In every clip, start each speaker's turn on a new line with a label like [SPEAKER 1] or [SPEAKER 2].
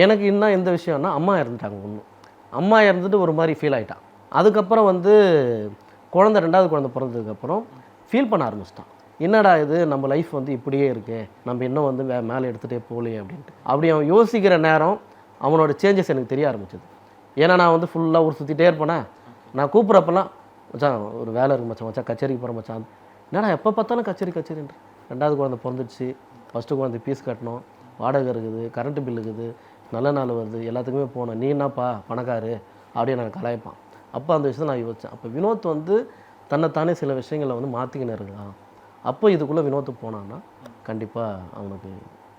[SPEAKER 1] எனக்கு இன்னும் எந்த விஷயம்னா அம்மா இறந்துட்டாங்க ஒன்று. அம்மா இறந்துட்டு ஒரு மாதிரி ஃபீல் ஆகிட்டான். அதுக்கப்புறம் வந்து குழந்தை 2வது குழந்தை பிறந்ததுக்கப்புறம் ஃபீல் பண்ண ஆரம்பிச்சிட்டான். என்னடா இது நம்ம லைஃப் வந்து இப்படியே இருக்கு, நம்ம இன்னும் வந்து மேலே எடுத்துகிட்டே போகலையே அப்படின்ட்டு. அப்படி அவன் யோசிக்கிற நேரம் அவனோட சேஞ்சஸ் எனக்கு தெரிய ஆரம்பிச்சது. ஏன்னா நான் வந்து ஃபுல்லாக ஊர் சுற்றிட்டே இருப்பேனே, நான் கூப்பிட்றப்பெல்லாம் மச்சான் ஒரு வேலை இருக்கு மச்சான், மச்சான் கச்சேரிக்கு போகிற மச்சான். என்னடா எப்போ பார்த்தாலும் கச்சேரின்ற. 2வது குழந்தை பிறந்துடுச்சு, ஃபஸ்ட்டு குழந்தை ஃபீஸ் கட்டணும், வாடகை இருக்குது, கரண்ட்டு பில் இருக்குது, நல்ல நாள் வருது, எல்லாத்துக்குமே போகணும், நீ என்னப்பா பணக்காரு அப்படியே நான் கலாய்ப்பான். அப்போ அந்த விஷயத்தை நான் யோசித்தேன். அப்போ வினோத் வந்து தன்னைத்தானே சில விஷயங்களை வந்து மாற்றிக்கின்னு இருக்கலாம். அப்போ இதுக்குள்ளே வினோத்து போனான்னா கண்டிப்பாக அவனுக்கு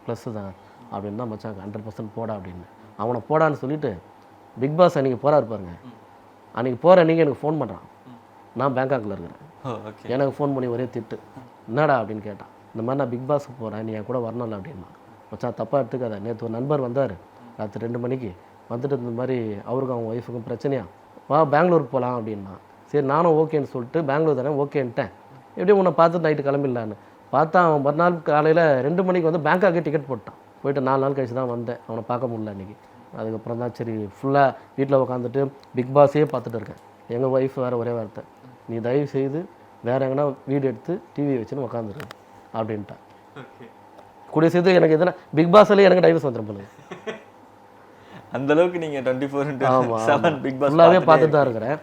[SPEAKER 1] ப்ளஸ்ஸு தான் அப்படின்னு தான் மச்சான் 100% போடா அப்படின்னு. அவனை போடான்னு சொல்லிவிட்டு பிக் பாஸ் அன்றைக்கி போகிறாரு பாருங்க, அன்றைக்கி போகிற அன்றைக்கி எனக்கு ஃபோன் பண்ணுறான். நான் பேங்காக்கில் இருக்கிறேன். எனக்கு ஃபோன் பண்ணி ஒரே திட்டு, என்னடா அப்படின்னு கேட்டான். இந்த மாதிரி நான் பிக் பாஸுக்கு போகிறேன், நீ என் கூட வரணும்ல அப்படின்னா. மச்சான் தப்பாக எடுத்துக்காத, நேற்று ஒரு நண்பர் வந்தார் ராத்திரி 2 மணிக்கு வந்துட்டு இந்த மாதிரி அவருக்கும் அவங்க ஒய்ஃபுக்கும் பிரச்சனையா, வா பெங்களூருக்கு போகலாம் அப்படின்னா. சரி நானும் ஓகேன்னு சொல்லிட்டு பெங்களூர் தானே ஓகேன்ட்டேன். எப்படியும் உன்னை பார்த்துட்டு நைட்டு கிளம்பிடலான்னு பார்த்தா, அவன் மறுநாள் காலையில் 2 மணிக்கு வந்து பேங்காக்கே டிக்கெட் போட்டான். போயிட்டு 4 நாள் கழிச்சு தான் வந்தேன். அவனை பார்க்க முடியல அன்றைக்கி. அதுக்கப்புறம் தான் சரி ஃபுல்லாக வீட்டில் உட்காந்துட்டு பிக் பாஸே பார்த்துட்டு இருக்கேன். எங்கள் ஒய்ஃப் வேறு ஒரே வார்த்தை, நீ தயவு செய்து வேறு எங்கன்னா வீடு எடுத்து டிவியை வச்சுன்னு உட்காந்துரு அப்படின்ட்டான். கூடிய சேர்த்து எனக்கு எதுனா பிக் பாஸ்லேயே எனக்கு டைவர்ஸ் வந்துடும் போல.
[SPEAKER 2] அந்தளவுக்கு நீங்கள் 24/7 பிக் பாஸ்
[SPEAKER 1] ஃபுல்லாகவே பார்த்துட்டு தான் இருக்கிறேன்.